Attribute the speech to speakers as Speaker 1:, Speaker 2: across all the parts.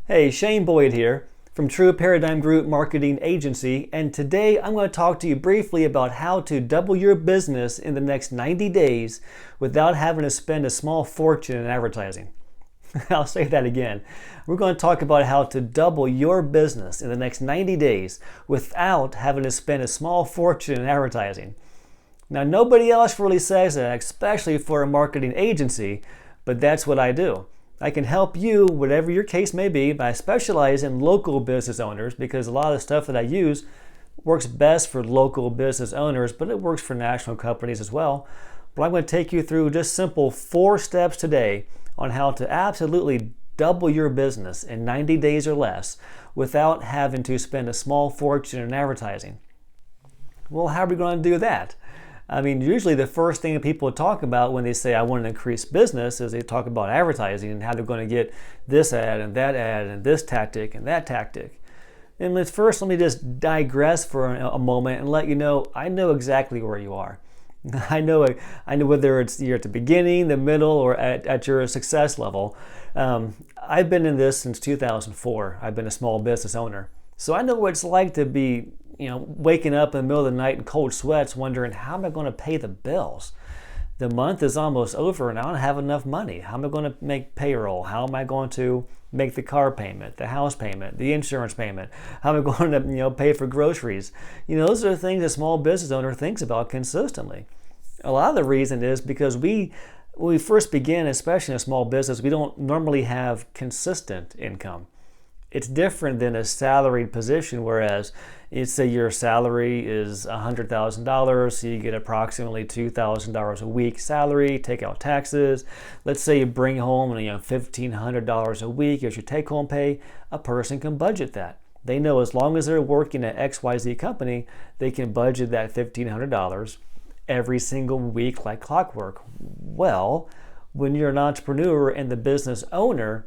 Speaker 1: Hey, Shane Boyd here from True Paradigm Group Marketing Agency, and today I'm going to talk to you briefly about how to double your business in the next 90 days without having to spend a small fortune in advertising. I'll say that again. We're going to talk about how to double your business in the next 90 days without having to spend a small fortune in advertising. Now, nobody else really says that, especially for a marketing agency, but that's what I do. I can help you, whatever your case may be, but I specialize in local business owners because a lot of the stuff that I use works best for local business owners, but it works for national companies as well. But I'm going to take you through just simple 4 steps today on how to absolutely double your business in 90 days or less without having to spend a small fortune in advertising. Well, how are we going to do that? I mean, usually the first thing that people talk about when they say, I want to increase business, is they talk about advertising and how they're going to get this ad and this tactic and that tactic. And let me just digress for a moment and let you know, I know exactly where you are. I know whether it's you're at the beginning, the middle, or at your success level. I've been in this since 2004. I've been a small business owner. So I know what it's like to be waking up in the middle of the night in cold sweats wondering, how am I going to pay the bills? The month is almost over and I don't have enough money. How am I going to make payroll? How am I going to make the car payment, the house payment, the insurance payment? How am I going to pay for groceries? Those are the things a small business owner thinks about consistently. A lot of the reason is because when we first begin, especially in a small business, we don't normally have consistent income. It's different than a salaried position, whereas let's say your salary is $100,000, so you get approximately $2,000 a week salary, take out taxes. Let's say you bring home $1,500 a week as your take-home pay. A person can budget that. They know as long as they're working at XYZ company, they can budget that $1,500 every single week like clockwork. Well, when you're an entrepreneur and the business owner,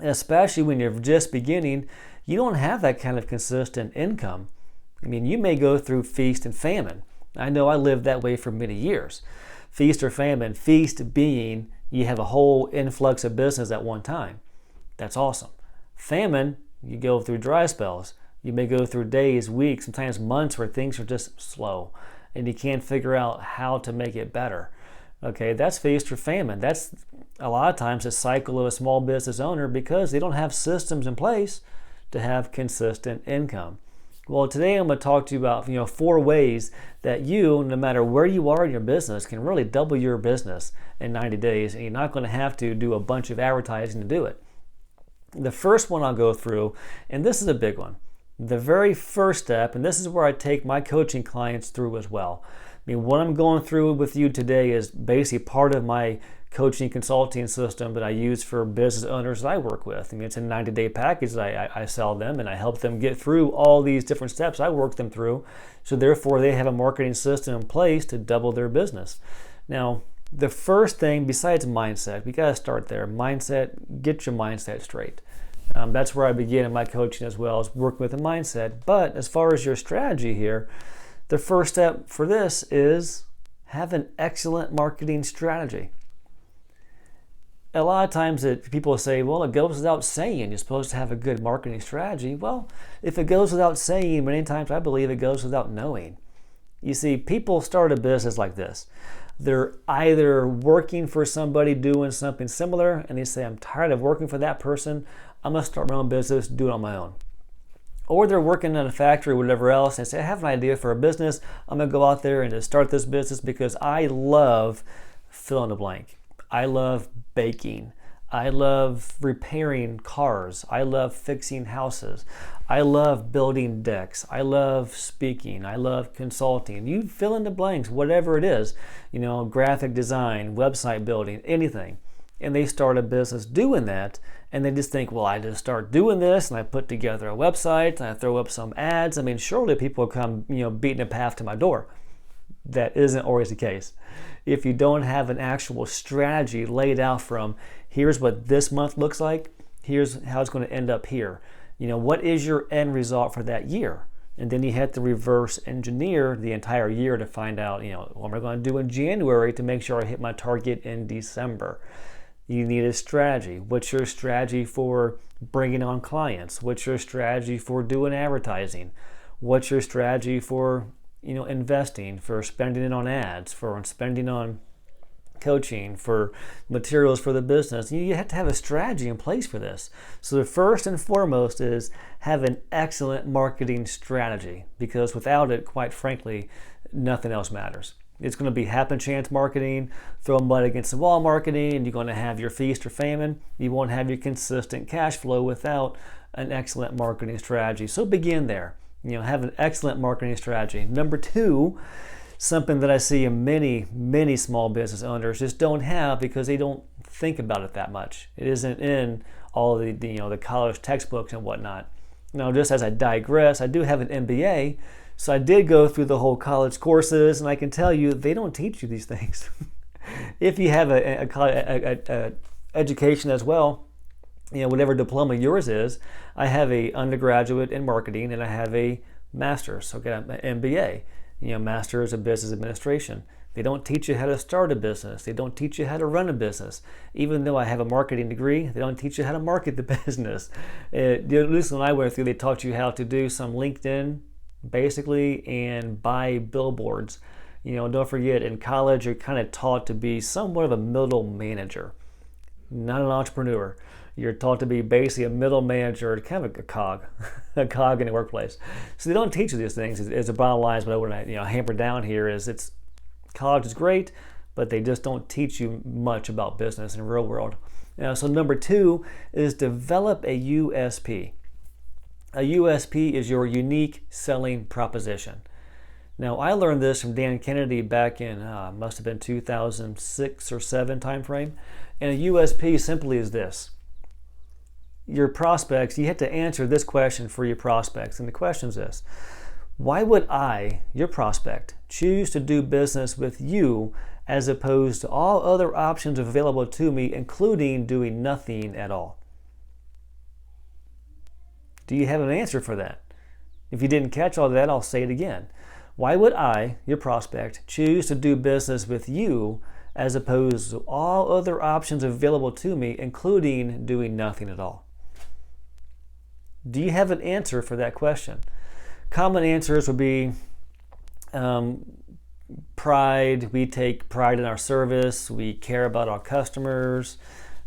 Speaker 1: especially when you're just beginning, you don't have that kind of consistent income. I mean, you may go through feast and famine. I know I lived that way for many years. Feast or famine, feast being you have a whole influx of business at one time. That's awesome. Famine, you go through dry spells. You may go through days, weeks, sometimes months where things are just slow and you can't figure out how to make it better. Okay, that's feast or famine. That's a lot of times a cycle of a small business owner because they don't have systems in place to have consistent income. Well, today I'm going to talk to you about 4 ways that you, no matter where you are in your business, can really double your business in 90 days, and you're not going to have to do a bunch of advertising to do it. The first one I'll go through, and this is a big one, the very first step, and this is where I take my coaching clients through as well. I mean, what I'm going through with you today is basically part of my coaching consulting system that I use for business owners that I work with. I mean, it's a 90-day package that I sell them, and I help them get through all these different steps I work them through. So therefore, they have a marketing system in place to double their business. Now, the first thing besides mindset, we got to start there. Mindset, get your mindset straight. That's where I begin in my coaching as well, is working with the mindset. But as far as your strategy here, the first step for this is have an excellent marketing strategy. A lot of times people say, well, it goes without saying, you're supposed to have a good marketing strategy. Well, if it goes without saying, many times I believe it goes without knowing. You see, people start a business like this. They're either working for somebody doing something similar, and they say, I'm tired of working for that person. I'm going to start my own business, do it on my own. Or they're working in a factory or whatever else, and say, I have an idea for a business. I'm going to go out there and just start this business because I love fill in the blank. I love baking. I love repairing cars. I love fixing houses. I love building decks. I love speaking. I love consulting. You fill in the blanks, whatever it is, graphic design, website building, anything. And they start a business doing that, and they just think, well, I just start doing this, and I put together a website, and I throw up some ads. I mean, surely people come, beating a path to my door. That isn't always the case. If you don't have an actual strategy laid out from, here's what this month looks like, here's how it's going to end up here. What is your end result for that year? And then you have to reverse engineer the entire year to find out, what am I going to do in January to make sure I hit my target in December? You need a strategy. What's your strategy for bringing on clients? What's your strategy for doing advertising? What's your strategy for investing, for spending it on ads, for spending on coaching, for materials for the business? You have to have a strategy in place for this. So the first and foremost is have an excellent marketing strategy, because without it, quite frankly, nothing else matters. It's going to be happen chance marketing, throw mud against the wall marketing, and you're going to have your feast or famine. You won't have your consistent cash flow without an excellent marketing strategy. So begin there. Have an excellent marketing strategy. Number two, something that I see in many small business owners just don't have because they don't think about it that much. It isn't in all of the college textbooks and whatnot. Now, just as I digress, I do have an MBA, so I did go through the whole college courses, and I can tell you they don't teach you these things. If you have a education as well, whatever diploma yours is, I have a undergraduate in marketing and I have a master's, so I got an MBA. Master's of Business Administration. They don't teach you how to start a business. They don't teach you how to run a business. Even though I have a marketing degree, they don't teach you how to market the business. At least when I went through, they taught you how to do some LinkedIn, basically, and buy billboards. Don't forget, in college, you're kind of taught to be somewhat of a middle manager, not an entrepreneur. You're taught to be basically a middle manager, kind of a cog, a cog in the workplace. So they don't teach you these things. It's the bottom line. But what I hamper down here is college is great, but they just don't teach you much about business in the real world. So number two is develop a USP. A USP is your unique selling proposition. Now, I learned this from Dan Kennedy back in, must have been 2006 or 7 timeframe. And a USP simply is this. Your prospects, you have to answer this question for your prospects. And the question is this: why would I, your prospect, choose to do business with you as opposed to all other options available to me, including doing nothing at all? Do you have an answer for that? If you didn't catch all that, I'll say it again. Why would I, your prospect, choose to do business with you as opposed to all other options available to me, including doing nothing at all? Do you have an answer for that question? Common answers would be pride. We take pride in our service. We care about our customers.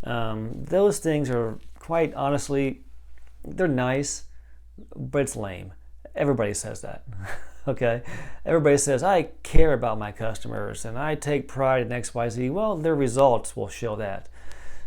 Speaker 1: Those things are, quite honestly, they're nice, but it's lame. Everybody says that. Okay? Everybody says, I care about my customers and I take pride in XYZ. Well, their results will show that.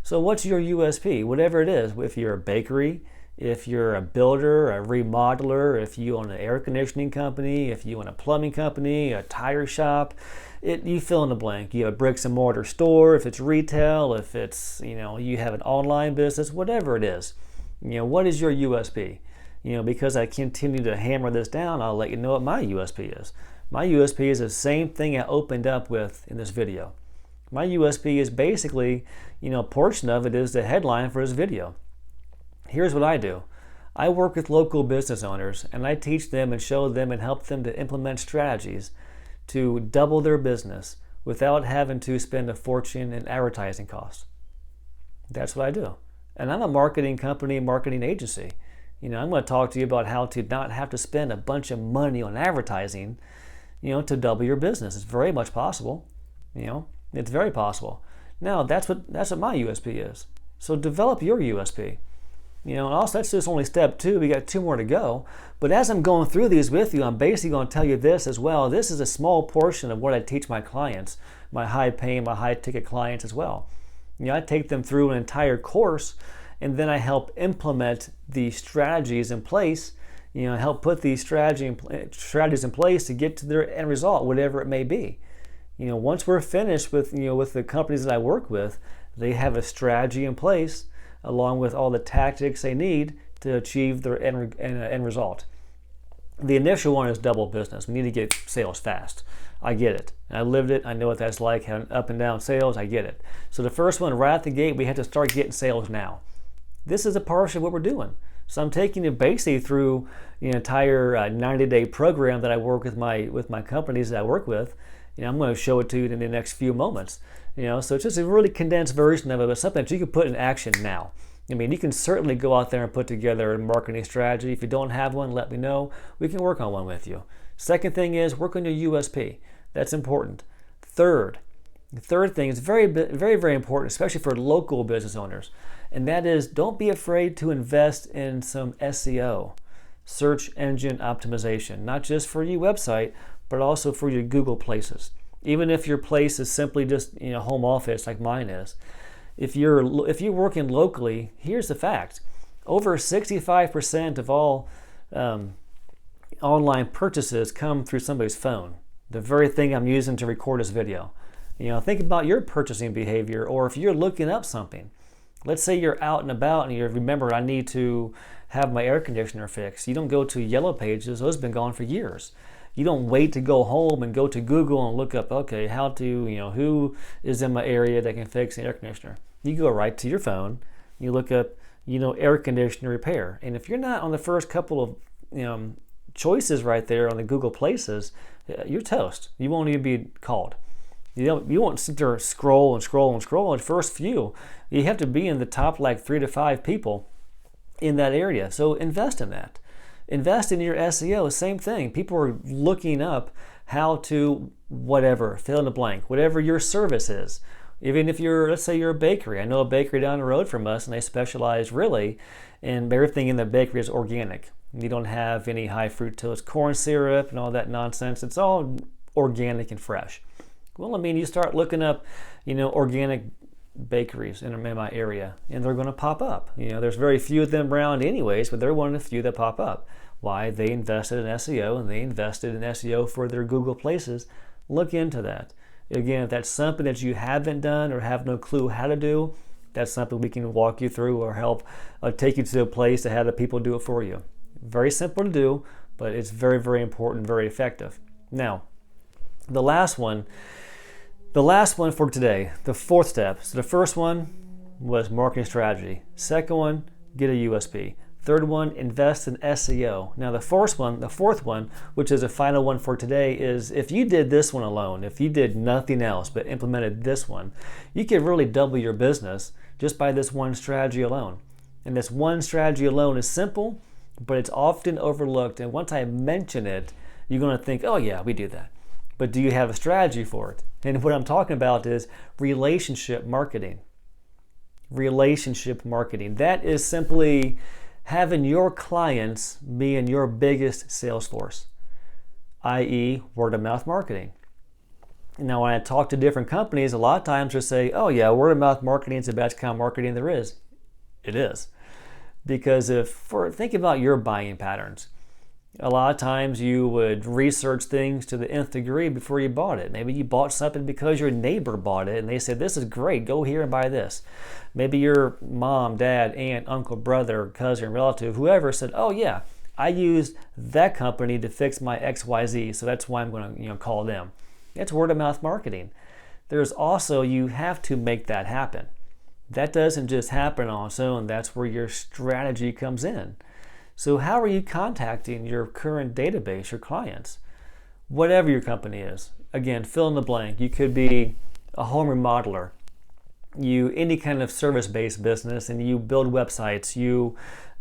Speaker 1: So what's your USP? Whatever it is, if you're a bakery, if you're a builder, a remodeler, if you own an air conditioning company, if you own a plumbing company, a tire shop, you fill in the blank. You have a bricks and mortar store, if it's retail, if it's, you have an online business, whatever it is. What is your USP? Because I continue to hammer this down, I'll let you know what my USP is. My USP is the same thing I opened up with in this video. My USP is basically, a portion of it is the headline for this video. Here's what I do. I work with local business owners and I teach them and show them and help them to implement strategies to double their business without having to spend a fortune in advertising costs. That's what I do. And I'm a marketing company, marketing agency. I'm going to talk to you about how to not have to spend a bunch of money on advertising, to double your business. It's very much possible. It's very possible. Now, that's what my USP is. So develop your USP. And also that's just only step 2. We got 2 more to go. But as I'm going through these with you, I'm basically going to tell you this as well. This is a small portion of what I teach my clients, my high-paying, my high-ticket clients as well. I take them through an entire course, and then I help implement the strategies in place. Help put these strategies in place to get to their end result, whatever it may be. Once we're finished with with the companies that I work with, they have a strategy in place, along with all the tactics they need to achieve their end result. The initial one is double business. We need to get sales fast. I get it. I lived it. I know what that's like, having up and down sales. I get it. So the first one, right at the gate, we have to start getting sales now. This is a portion of what we're doing. So I'm taking you basically through the entire 90-day program that I work with my companies that I work with. I'm going to show it to you in the next few moments. So it's just a really condensed version of it, but something that you can put in action now. I mean, you can certainly go out there and put together a marketing strategy. If you don't have one, let me know. We can work on one with you. Second thing is work on your USP. That's important. The third thing is very, very, very important, especially for local business owners. And that is, don't be afraid to invest in some SEO, search engine optimization, not just for your website, but also for your Google places. Even if your place is simply just home office like mine is. If you're working locally, here's the fact. Over 65% of all online purchases come through somebody's phone. The very thing I'm using to record this video. Think about your purchasing behavior, or if you're looking up something. Let's say you're out and about and you remember, I need to have my air conditioner fixed. You don't go to Yellow Pages. Those have been gone for years. You don't wait to go home and go to Google and look up, okay, who is in my area that can fix the air conditioner. You go right to your phone, you look up, air conditioner repair. And if you're not on the first couple of, choices right there on the Google places, you're toast. You won't even be called. You won't sit there scroll and scroll and scroll. At first few, you have to be in the top 3 to 5 people in that area. So invest in that. Invest in your SEO, same thing. People are looking up how to whatever, fill in the blank, whatever your service is. Even if let's say you're a bakery. I know a bakery down the road from us, and they specialize really in everything in the bakery is organic. You don't have any high fructose corn syrup and all that nonsense. It's all organic and fresh. Well, you start looking up, organic bakeries in my area, and they're going to pop up. There's very few of them around anyways, but they're one of the few that pop up. Why? They invested in SEO, and they invested in SEO for their Google places. Look into that. Again, if that's something that you haven't done or have no clue how to do, that's something we can walk you through or help take you to a place to have the people do it for you. Very simple to do, but it's very, very important, very effective. Now, the last one for today, the fourth step. So the first one was marketing strategy. Second one, get a USP. Third one, invest in SEO. Now the fourth one, which is the final one for today, is if you did this one alone, if you did nothing else but implemented this one, you could really double your business just by this one strategy alone. And this one strategy alone is simple, but it's often overlooked. And once I mention it, you're going to think, oh yeah, we do that. But do you have a strategy for it? And what I'm talking about is relationship marketing. Relationship marketing. That is simply having your clients be in your biggest sales force, i.e. word of mouth marketing. Now, when I talk to different companies, a lot of times they say, oh yeah, word of mouth marketing is the best kind of marketing there is. It is. Because think about your buying patterns. A lot of times you would research things to the nth degree before you bought it. Maybe you bought something because your neighbor bought it and they said, this is great, go here and buy this. Maybe your mom, dad, aunt, uncle, brother, cousin, relative, whoever said, oh yeah, I used that company to fix my XYZ, so that's why I'm going to call them. That's word of mouth marketing. There's also, you have to make that happen. That doesn't just happen on its own. That's where your strategy comes in. So how are you contacting your current database, your clients? Whatever your company is. Again, fill in the blank. You could be a home remodeler. Any kind of service-based business, and you build websites.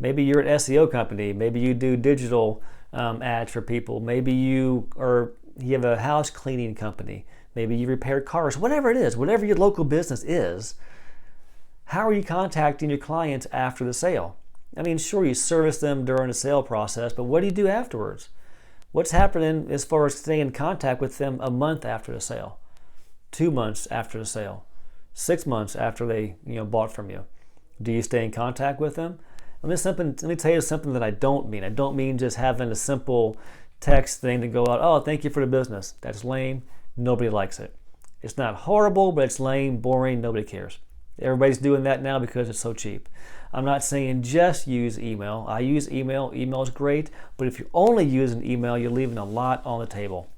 Speaker 1: Maybe you're an SEO company. Maybe you do digital ads for people. Maybe you have a house cleaning company. Maybe you repair cars. Whatever it is, whatever your local business is, how are you contacting your clients after the sale? Sure, you service them during the sale process, but what do you do afterwards? What's happening as far as staying in contact with them a month after the sale, 2 months after the sale, 6 months after they bought from you? Do you stay in contact with them? Let me tell you something that I don't mean. I don't mean just having a simple text thing to go out, oh, thank you for the business. That's lame. Nobody likes it. It's not horrible, but it's lame, boring, nobody cares. Everybody's doing that now because it's so cheap. I'm not saying just use email. I use email. Email is great, but if you're only using email, you're leaving a lot on the table.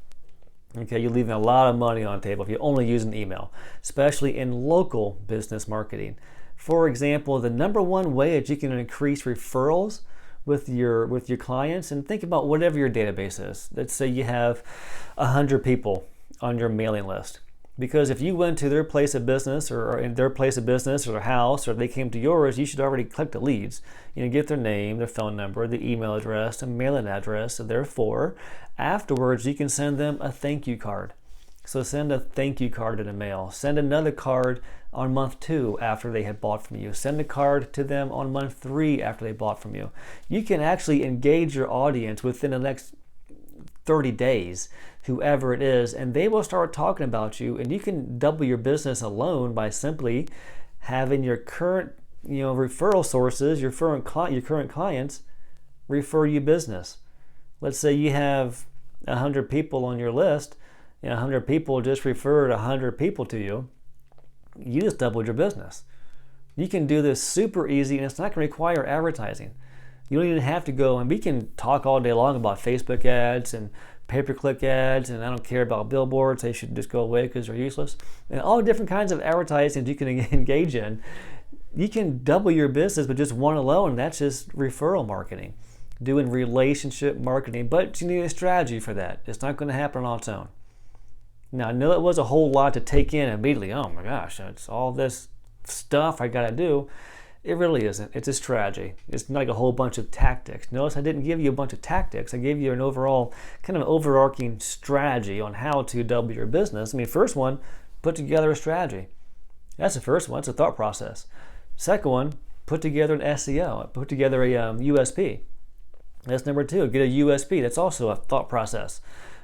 Speaker 1: Okay, you're leaving a lot of money on the table if you're only using email, especially in local business marketing. For example, the number one way that you can increase referrals with your clients, and think about whatever your database is. Let's say you have 100 people on your mailing list. Because if you went to their place of business or in their place of business or their house, or they came to yours, you should already collect the leads. Get their name, their phone number, the email address, the mailing address. So therefore, afterwards, you can send them a thank you card. So send a thank you card in the mail. Send another card on month 2 after they had bought from you. Send a card to them on month 3 after they bought from you. You can actually engage your audience within the next 30 days, whoever it is, and they will start talking about you, and you can double your business alone by simply having your current referral sources, your current clients refer you business. Let's say you have 100 people on your list, 100 people just referred 100 people to you. You just doubled your business. You can do this super easy, and it's not going to require advertising. You don't even have to go, and we can talk all day long about Facebook ads and pay-per-click ads, and I don't care about billboards. They should just go away because they're useless. And all different kinds of advertising you can engage in. You can double your business with just one alone. That's just referral marketing, doing relationship marketing, but you need a strategy for that. It's not going to happen on its own. Now, I know it was a whole lot to take in immediately. Oh my gosh, it's all this stuff I got to do. It really isn't. It's a strategy. It's not like a whole bunch of tactics. Notice I didn't give you a bunch of tactics. I gave you an overall kind of overarching strategy on how to double your business. First one, put together a strategy. That's the first one. It's a thought process. Second one, put together an SEO. Put together a USP. That's number 2. Get a USP. That's also a thought process.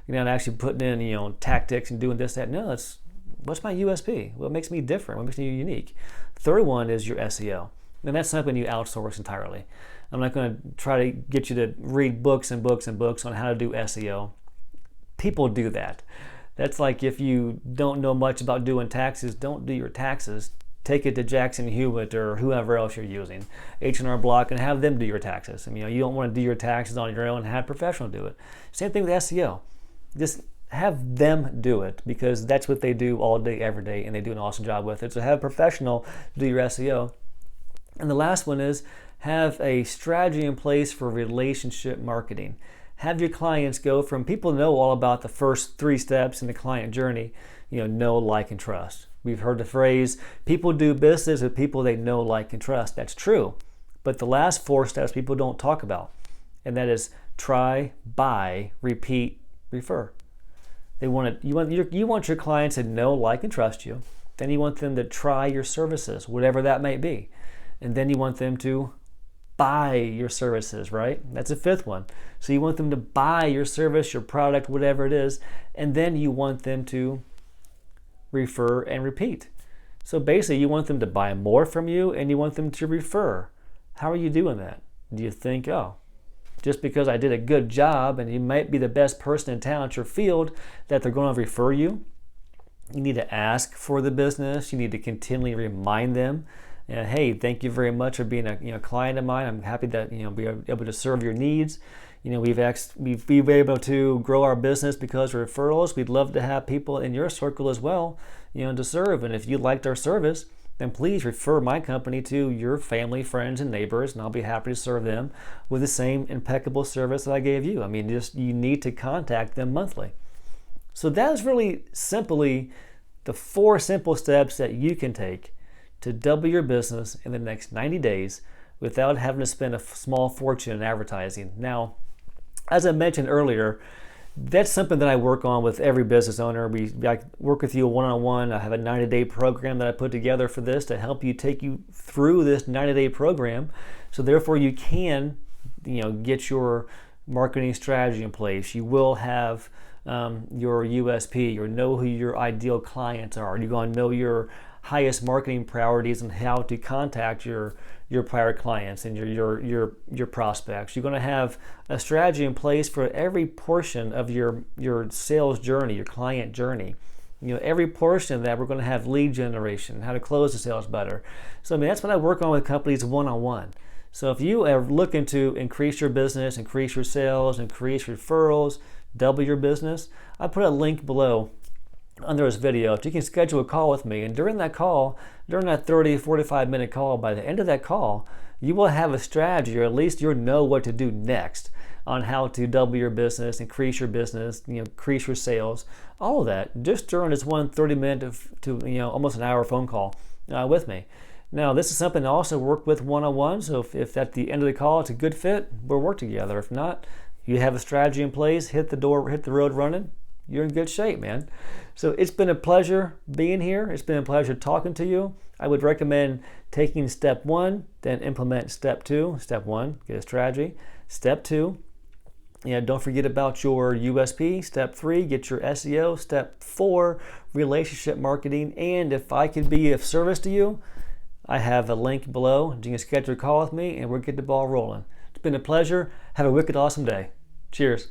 Speaker 1: You're not actually putting in tactics and doing this, that. No, what's my USP? What makes me different? What makes me unique? Third one is your SEO. And that's something you outsource entirely. I'm not going to try to get you to read books and books and books on how to do SEO. People do that. That's like if you don't know much about doing taxes, don't do your taxes. Take it to Jackson Hewitt or whoever else you're using, H&R Block, and have them do your taxes. You don't want to do your taxes on your own and have a professional do it. Same thing with SEO. Just have them do it because that's what they do all day, every day, and they do an awesome job with it. So have a professional do your SEO. And the last one is have a strategy in place for relationship marketing. Have your clients go from people know all about the first 3 steps in the client journey, know, like, and trust. We've heard the phrase, people do business with people they know, like, and trust. That's true. But the last 4 steps people don't talk about, and that is try, buy, repeat, refer. You want your clients to know, like, and trust you. Then you want them to try your services, whatever that might be. And then you want them to buy your services, right? That's a 5th one. So you want them to buy your service, your product, whatever it is, and then you want them to refer and repeat. So basically you want them to buy more from you and you want them to refer. How are you doing that? Do you think, just because I did a good job and you might be the best person in town at your field, that they're going to refer you? You need to ask for the business. You need to continually remind them, hey, thank you very much for being a client of mine. I'm happy that be able to serve your needs. We've been able to grow our business because of referrals. We'd love to have people in your circle as well, to serve. And if you liked our service, then please refer my company to your family, friends, and neighbors, and I'll be happy to serve them with the same impeccable service that I gave you. You need to contact them monthly. So that is really simply the 4 simple steps that you can take to double your business in the next 90 days without having to spend a small fortune in advertising. Now, as I mentioned earlier, that's something that I work on with every business owner. I work with you one-on-one. I have a 90-day program that I put together for this to help you take you through this 90-day program. So therefore you can, get your marketing strategy in place. You will have your USP. You know who your ideal clients are. You're going to know your highest marketing priorities and how to contact your prior clients and your prospects. You're going to have a strategy in place for every portion of your sales journey, your client journey. Every portion of that, we're going to have lead generation, how to close the sales better. So that's what I work on with companies one-on-one. So if you are looking to increase your business, increase your sales, increase referrals, double your business, I put a link below under this video. You can schedule a call with me, and during that 30-45 minute call, by the end of that call, you will have a strategy, or at least you'll know what to do next on how to double your business, increase your business, increase your sales, all of that, just during this one 30-minute to almost an hour phone call with me. Now, this is something I also work with one-on-one, so if at the end of the call it's a good fit, we'll work together. If not, you have a strategy in place, hit the road running, you're in good shape, man. So it's been a pleasure being here. It's been a pleasure talking to you. I would recommend taking step 1, then implement step 2. Step 1, get a strategy. Step 2, don't forget about your USP. Step 3, get your SEO. Step 4, relationship marketing. And if I could be of service to you, I have a link below. You can schedule a call with me and we'll get the ball rolling. It's been a pleasure. Have a wicked awesome day. Cheers.